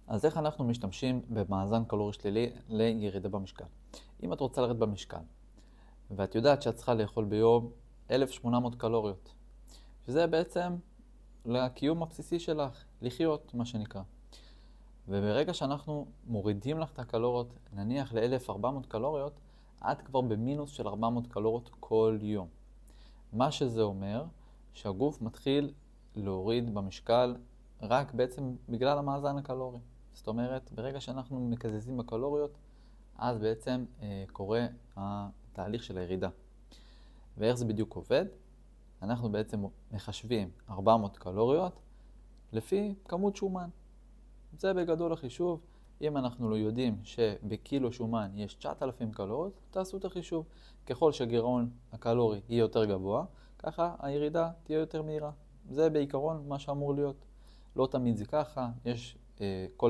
אז איך אנחנו משתמשים במאזן קלורי שלילי לירידה במשקל? אם את רוצה לרדת במשקל, ואת יודעת שאת צריכה לאכול ביום 1,800 קלוריות, שזה בעצם לקיום הבסיסי שלך, לחיות מה שנקרא. וברגע שאנחנו מורידים לך את הקלוריות, נניח ל-1,400 קלוריות, את כבר במינוס של 400 קלוריות כל יום. מה שזה אומר שהגוף מתחיל להוריד במשקל רק בעצם בגלל המאזן הקלורי. זאת אומרת, ברגע שאנחנו מקזזים בקלוריות, אז בעצם קורה התהליך של הירידה. ואיך זה בדיוק עובד? אנחנו בעצם מחשבים 400 קלוריות לפי כמות שומן. זה בגדול החישוב. אם אנחנו לא יודעים שבקילו שומן יש 9,000 קלוריות, תעשו את החישוב. ככל שהגירעון הקלורי יהיה יותר גבוה, ככה הירידה תהיה יותר מהירה. זה בעיקרון מה שאמור להיות. לא תמיד זה ככה, יש כל